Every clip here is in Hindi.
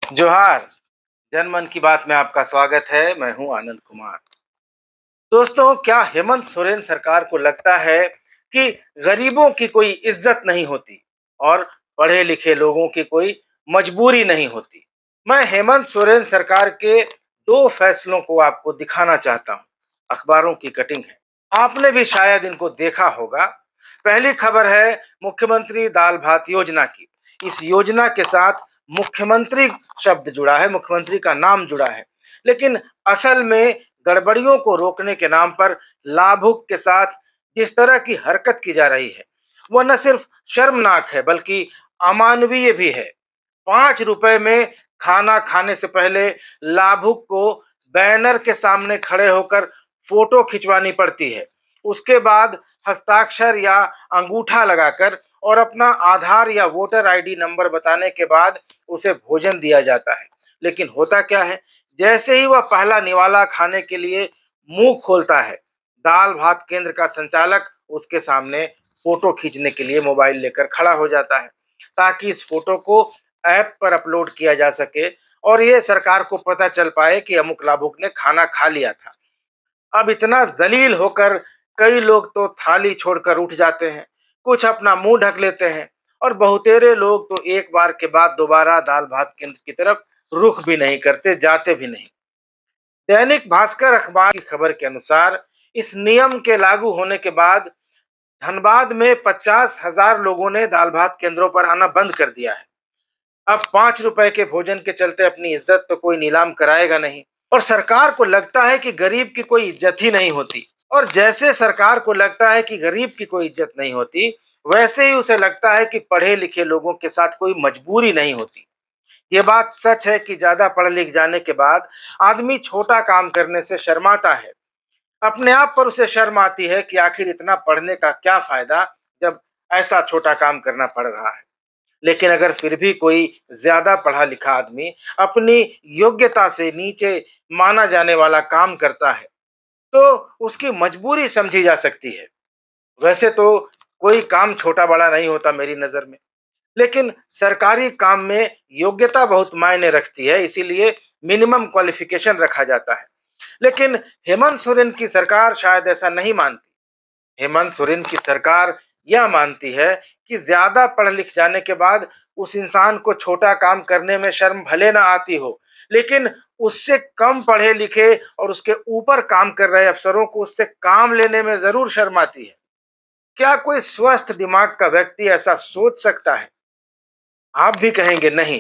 जोहार। जनमन की बात में आपका स्वागत है। मैं हूं आनंद कुमार। दोस्तों, क्या हेमंत सोरेन सरकार को लगता है कि गरीबों की कोई इज्जत नहीं होती और पढ़े लिखे लोगों की कोई मजबूरी नहीं होती? मैं हेमंत सोरेन सरकार के दो फैसलों को आपको दिखाना चाहता हूं। अखबारों की कटिंग है, आपने भी शायद इनको देखा होगा। पहली खबर है मुख्यमंत्री दाल भात योजना की। इस योजना के साथ मुख्यमंत्री शब्द जुड़ा है, मुख्यमंत्री का नाम जुड़ा है, लेकिन असल में गड़बड़ियों को रोकने के नाम पर लाभुक के साथ जिस तरह की हरकत की जा रही है, वह न सिर्फ शर्मनाक है बल्कि अमानवीय भी है। 5 रुपए में खाना खाने से पहले लाभुक को बैनर के सामने खड़े होकर फोटो खिंचवानी पड़ती है। उसके बाद हस्ताक्षर या अंगूठा लगाकर और अपना आधार या वोटर आईडी नंबर बताने के बाद उसे भोजन दिया जाता है। लेकिन होता क्या है, जैसे ही वह पहला निवाला खाने के लिए मुंह खोलता है, दाल भात केंद्र का संचालक उसके सामने फोटो खींचने के लिए मोबाइल लेकर खड़ा हो जाता है, ताकि इस फोटो को ऐप पर अपलोड किया जा सके और ये सरकार को पता चल पाए कि अमुक लाभुक ने खाना खा लिया था। अब इतना जलील होकर कई लोग तो थाली छोड़कर उठ जाते हैं, कुछ अपना मुंह ढक लेते हैं और बहुतेरे लोग तो एक बार के बाद दोबारा दाल भात केंद्र की तरफ रुख भी नहीं करते, जाते भी नहीं। दैनिक भास्कर अखबार की खबर के अनुसार इस नियम के लागू होने के बाद धनबाद में 50,000 लोगों ने दाल भात केंद्रों पर आना बंद कर दिया है। अब 5 रुपए के भोजन के चलते अपनी इज्जत तो कोई नीलाम कराएगा नहीं, और सरकार को लगता है कि गरीब की कोई इज्जत ही नहीं होती। और जैसे सरकार को लगता है कि गरीब की कोई इज्जत नहीं होती, वैसे ही उसे लगता है कि पढ़े लिखे लोगों के साथ कोई मजबूरी नहीं होती। ये बात सच है कि ज्यादा पढ़ लिख जाने के बाद आदमी छोटा काम करने से शर्माता है। अपने आप पर उसे शर्म आती है कि आखिर इतना पढ़ने का क्या फायदा जब ऐसा छोटा काम करना पड़ रहा है। लेकिन अगर फिर भी कोई ज्यादा पढ़ा लिखा आदमी अपनी योग्यता से नीचे माना जाने वाला काम करता है, तो उसकी मजबूरी समझी जा सकती है। वैसे तो कोई काम छोटा बड़ा नहीं होता मेरी नजर में, लेकिन सरकारी काम में योग्यता बहुत मायने रखती है, इसीलिए मिनिमम क्वालिफिकेशन रखा जाता है। लेकिन हेमंत सोरेन की सरकार शायद ऐसा नहीं मानती। हेमंत सोरेन की सरकार यह मानती है कि ज्यादा पढ़ लिख जाने के बाद उस इंसान को छोटा काम करने में शर्म भले ना आती हो, लेकिन उससे कम पढ़े लिखे और उसके ऊपर काम कर रहे अफसरों को उससे काम लेने में जरूर शर्म आती है। क्या कोई स्वस्थ दिमाग का व्यक्ति ऐसा सोच सकता है? आप भी कहेंगे नहीं,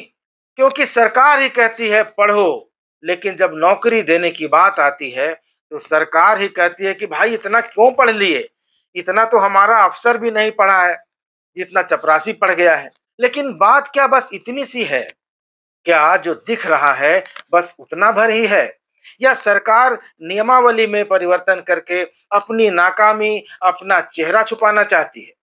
क्योंकि सरकार ही कहती है पढ़ो, लेकिन जब नौकरी देने की बात आती है तो सरकार ही कहती है कि भाई इतना क्यों पढ़ लिए, इतना तो हमारा अफसर भी नहीं पढ़ा है जितना चपरासी पढ़ गया है। लेकिन बात क्या बस इतनी सी है? क्या जो दिख रहा है बस उतना भर ही है, या सरकार नियमावली में परिवर्तन करके अपनी नाकामी, अपना चेहरा छुपाना चाहती है?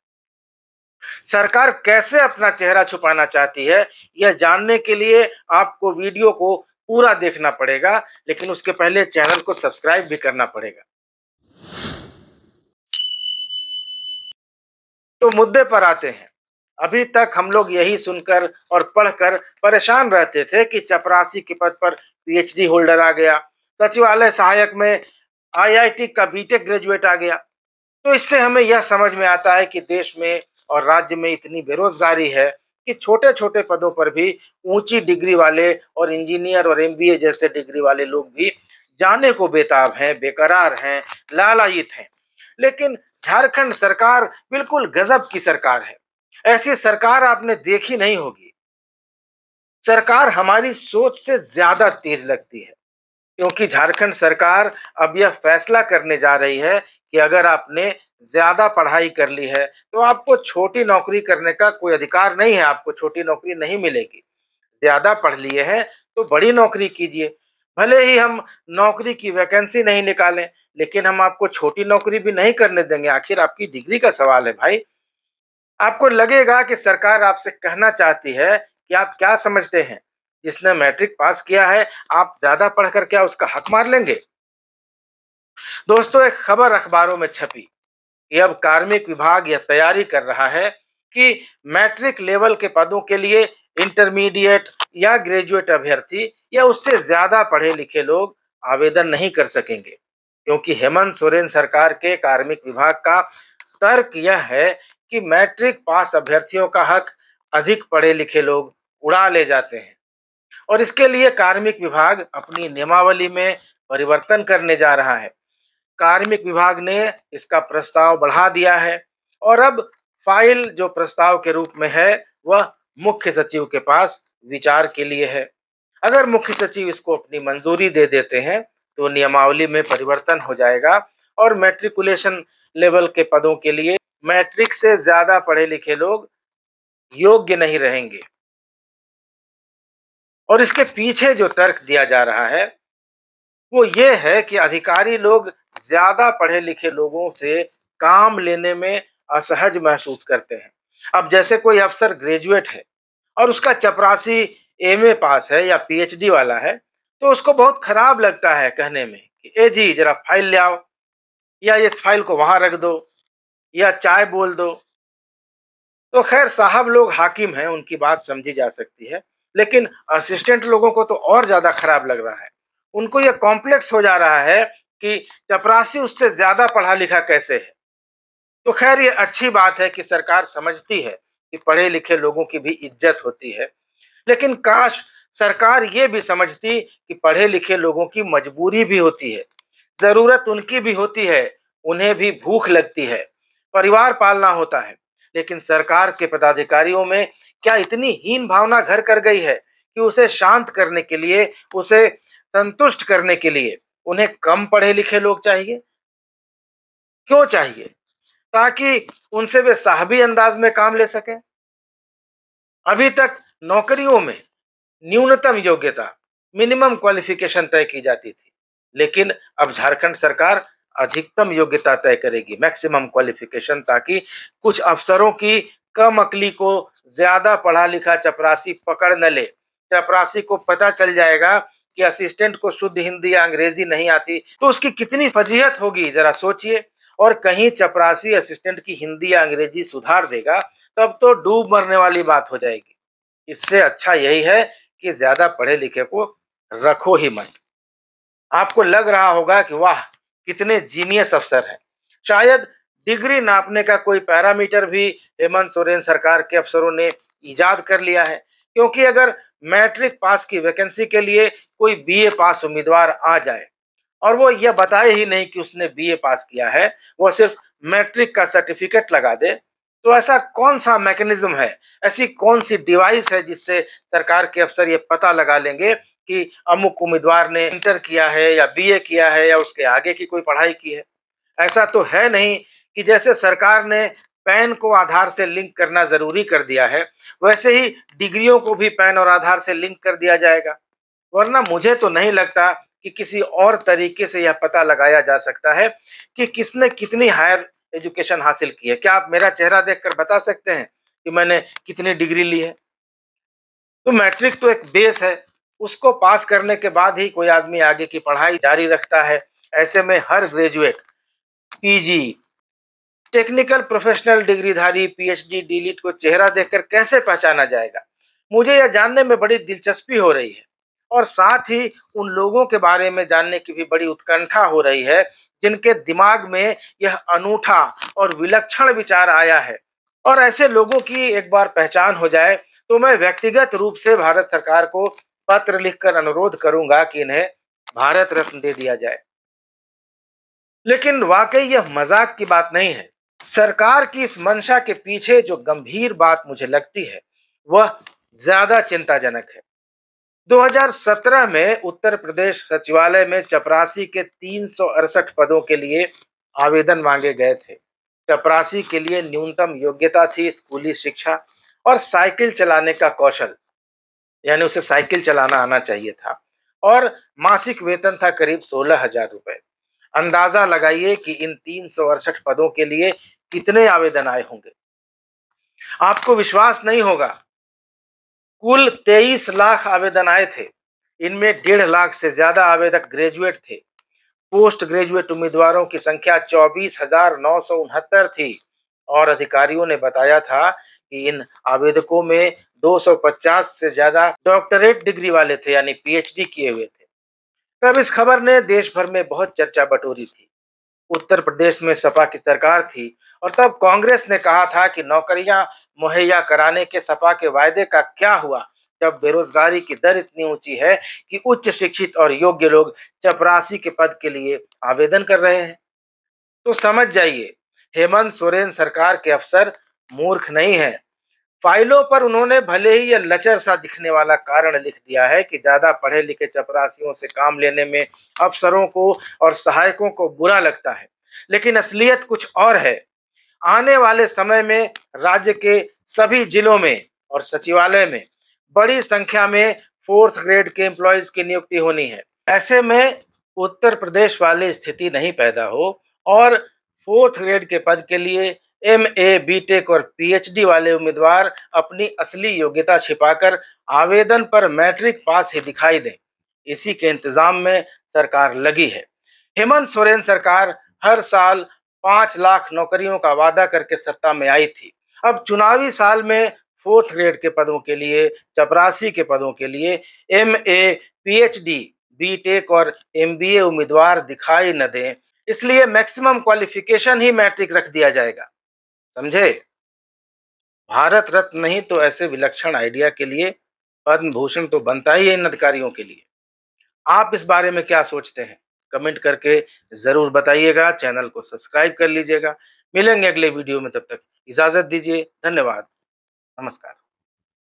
सरकार कैसे अपना चेहरा छुपाना चाहती है, यह जानने के लिए आपको वीडियो को पूरा देखना पड़ेगा, लेकिन उसके पहले चैनल को सब्सक्राइब भी करना पड़ेगा। तो मुद्दे पर आते हैं। अभी तक हम लोग यही सुनकर और पढ़कर परेशान रहते थे कि चपरासी के पद पर पीएचडी होल्डर आ गया, सचिवालय सहायक में आईआईटी का बीटेक ग्रेजुएट आ गया। तो इससे हमें यह समझ में आता है कि देश में और राज्य में इतनी बेरोजगारी है कि छोटे छोटे पदों पर भी ऊंची डिग्री वाले और इंजीनियर और एमबीए जैसे डिग्री वाले लोग भी जाने को बेताब हैं, बेकरार हैं, लालायित हैं। लेकिन झारखंड सरकार बिल्कुल गजब की सरकार है। ऐसी सरकार आपने देखी नहीं होगी। सरकार हमारी सोच से ज्यादा तेज लगती है, क्योंकि झारखंड सरकार अब यह फैसला करने जा रही है कि अगर आपने ज्यादा पढ़ाई कर ली है तो आपको छोटी नौकरी करने का कोई अधिकार नहीं है, आपको छोटी नौकरी नहीं मिलेगी। ज्यादा पढ़ लिए हैं तो बड़ी नौकरी कीजिए। भले ही हम नौकरी की वैकेंसी नहीं निकालें, लेकिन हम आपको छोटी नौकरी भी नहीं करने देंगे। आखिर आपकी डिग्री का सवाल है भाई। आपको लगेगा कि सरकार आपसे कहना चाहती है कि आप क्या समझते हैं, जिसने मैट्रिक पास किया है आप ज्यादा पढ़कर क्या उसका हक मार लेंगे? दोस्तों, एक खबर अखबारों में छपी कि अब कार्मिक विभाग यह तैयारी कर रहा है कि मैट्रिक लेवल के पदों के लिए इंटरमीडिएट या ग्रेजुएट अभ्यर्थी या उससे ज्यादा पढ़े लिखे लोग आवेदन नहीं कर सकेंगे, क्योंकि हेमंत सोरेन सरकार के कार्मिक विभाग का तर्क यह है कि मैट्रिक पास अभ्यर्थियों का हक अधिक पढ़े लिखे लोग उड़ा ले जाते हैं और इसके लिए कार्मिक विभाग अपनी नियमावली में परिवर्तन करने जा रहा है। कार्मिक विभाग ने इसका प्रस्ताव बढ़ा दिया है और अब फाइल जो प्रस्ताव के रूप में है वह मुख्य सचिव के पास विचार के लिए है। अगर मुख्य सचिव इसको अपनी मंजूरी दे देते हैं तो नियमावली में परिवर्तन हो जाएगा और मैट्रिकुलेशन लेवल के पदों के लिए मैट्रिक से ज्यादा पढ़े लिखे लोग योग्य नहीं रहेंगे। और इसके पीछे जो तर्क दिया जा रहा है वो ये है कि अधिकारी लोग ज्यादा पढ़े लिखे लोगों से काम लेने में असहज महसूस करते हैं। अब जैसे कोई अफसर ग्रेजुएट है और उसका चपरासी एमए पास है या पीएचडी वाला है, तो उसको बहुत खराब लगता है कहने में कि ए जी जरा फाइल ले आओ, या इस फाइल को वहां रख दो, या चाय बोल दो। तो खैर साहब लोग हाकिम हैं, उनकी बात समझी जा सकती है, लेकिन असिस्टेंट लोगों को तो और ज्यादा खराब लग रहा है। उनको यह कॉम्प्लेक्स हो जा रहा है कि चपरासी उससे ज्यादा पढ़ा लिखा कैसे है। तो खैर ये अच्छी बात है कि सरकार समझती है कि पढ़े लिखे लोगों की भी इज्जत होती है, लेकिन काश सरकार ये भी समझती कि पढ़े लिखे लोगों की मजबूरी भी होती है, जरूरत उनकी भी होती है, उन्हें भी भूख लगती है, परिवार पालना होता है। लेकिन सरकार के पदाधिकारियों में क्या इतनी हीन भावना घर कर गई है कि उसे शांत करने के लिए, उसे संतुष्ट करने के लिए उन्हें कम पढ़े लिखे लोग चाहिए? क्यों चाहिए? ताकि उनसे वे साहबी अंदाज में काम ले सकें। अभी तक नौकरियों में न्यूनतम योग्यता, मिनिमम क्वालिफिकेशन तय की जाती थी, लेकिन अब झारखंड सरकार अधिकतम योग्यता तय करेगी, मैक्सिमम क्वालिफिकेशन, ताकि कुछ अफसरों की कम अकली को ज्यादा पढ़ा लिखा चपरासी पकड़ न ले। चपरासी को पता चल जाएगा कि असिस्टेंट को शुद्ध हिंदी या अंग्रेजी नहीं आती तो उसकी कितनी फजीहत होगी, जरा सोचिए। और कहीं चपरासी असिस्टेंट की हिंदी या अंग्रेजी सुधार देगा तब तो डूब मरने वाली बात हो जाएगी। इससे अच्छा यही है कि ज्यादा पढ़े लिखे को रखो ही मत। आपको लग रहा होगा कि वाह कितने जीनियस अफसर हैं। शायद डिग्री नापने का कोई पैरामीटर भी हेमंत सोरेन सरकार के अफसरों ने इजाद कर लिया है, क्योंकि अगर मैट्रिक पास की वैकेंसी के लिए कोई बीए पास उम्मीदवार आ जाए और वो यह बताए ही नहीं कि उसने बीए पास किया है, वो सिर्फ मैट्रिक का सर्टिफिकेट लगा दे, तो ऐसा कौन सा मैकेनिज्म है, ऐसी कौन सी डिवाइस है जिससे सरकार के अफसर ये पता लगा लेंगे कि अमुक उम्मीदवार ने इंटर किया है या बीए किया है या उसके आगे की कोई पढ़ाई की है। ऐसा तो है नहीं कि जैसे सरकार ने पैन को आधार से लिंक करना जरूरी कर दिया है, वैसे ही डिग्रियों को भी पैन और आधार से लिंक कर दिया जाएगा। वरना मुझे तो नहीं लगता कि किसी और तरीके से यह पता लगाया जा सकता है कि किसने कितनी हायर एजुकेशन हासिल की है। क्या आप मेरा चेहरा देखकर बता सकते हैं कि मैंने कितनी डिग्री ली है? तो मैट्रिक तो एक बेस है, उसको पास करने के बाद ही कोई आदमी आगे की पढ़ाई जारी रखता है। ऐसे में हर ग्रेजुएट, पीजी, टेक्निकल प्रोफेशनल डिग्रीधारी, पीएचडी, डीलिट को चेहरा देखकर कैसे पहचाना जाएगा? मुझे यह जानने में बड़ी दिलचस्पी हो रही है और साथ ही उन लोगों के बारे में जानने की भी बड़ी उत्कंठा हो रही है जिनके दिमाग में यह अनूठा और विलक्षण विचार आया है। और ऐसे लोगों की एक बार पहचान हो जाए तो मैं व्यक्तिगत रूप से भारत सरकार को पत्र लिखकर अनुरोध करूंगा कि इन्हें भारत रत्न दे दिया जाए। लेकिन वाकई यह मजाक की बात नहीं है। सरकार की इस मंशा के पीछे जो गंभीर बात मुझे लगती है वह ज्यादा चिंताजनक है। 2017 में उत्तर प्रदेश सचिवालय में चपरासी के 368 पदों के लिए आवेदन मांगे गए थे। चपरासी के लिए न्यूनतम योग्यता थी स्कूली शिक्षा और साइकिल चलाने का कौशल, यानी उसे साइकिल चलाना आना चाहिए था, और मासिक वेतन था करीब 16,000 रुपए। अंदाजा लगाइए कि इन 368 पदों के लिए कितने आवेदन आए होंगे। आपको विश्वास नहीं होगा, कुल 23 लाख आवेदन आए थे। इनमें 1.5 लाख से ज्यादा आवेदक ग्रेजुएट थे। पोस्ट ग्रेजुएट उम्मीदवारों की संख्या 24,969 थी और अधिकारियों ने बताया था कि इन आवेदकों में 250 से ज्यादा डॉक्टरेट डिग्री वाले थे, यानी पीएचडी किए हुए थे। तब इस खबर ने देश भर में बहुत चर्चा बटोरी थी। उत्तर प्रदेश में सपा की सरकार थी और तब कांग्रेस ने कहा था कि नौकरियां मुहैया कराने के सपा के वायदे का क्या हुआ, जब बेरोजगारी की दर इतनी ऊंची है कि उच्च शिक्षित और योग्य लोग चपरासी के पद के लिए आवेदन कर रहे हैं। तो समझ जाइए, हेमंत सोरेन सरकार के अफसर मूर्ख नहीं है। फाइलों पर उन्होंने भले ही यह लचर सा दिखने वाला कारण लिख दिया है कि ज्यादा पढ़े लिखे चपरासियों से काम लेने में अफसरों को और सहायकों को बुरा लगता है, लेकिन असलियत कुछ और है। आने वाले समय में राज्य के सभी जिलों में और सचिवालय में बड़ी संख्या में फोर्थ ग्रेड के एम्प्लॉयज की नियुक्ति होनी है। ऐसे में उत्तर प्रदेश वाली स्थिति नहीं पैदा हो और फोर्थ ग्रेड के पद के लिए एमए, बीटेक और पीएचडी वाले उम्मीदवार अपनी असली योग्यता छिपाकर आवेदन पर मैट्रिक पास ही दिखाई दें, इसी के इंतजाम में सरकार लगी है। हेमंत सोरेन सरकार हर साल 5 लाख नौकरियों का वादा करके सत्ता में आई थी। अब चुनावी साल में फोर्थ ग्रेड के पदों के लिए, चपरासी के पदों के लिए एमए, पीएचडी, बीटेक और एमबीए उम्मीदवार दिखाई न दें, इसलिए मैक्सिमम क्वालिफिकेशन ही मैट्रिक रख दिया जाएगा। समझे? भारत रत्न नहीं तो ऐसे विलक्षण आइडिया के लिए पद्म भूषण तो बनता ही है इन अधिकारियों के लिए। आप इस बारे में क्या सोचते हैं? कमेंट करके जरूर बताइएगा। चैनल को सब्सक्राइब कर लीजिएगा। मिलेंगे अगले वीडियो में, तब तक इजाजत दीजिए। धन्यवाद। नमस्कार।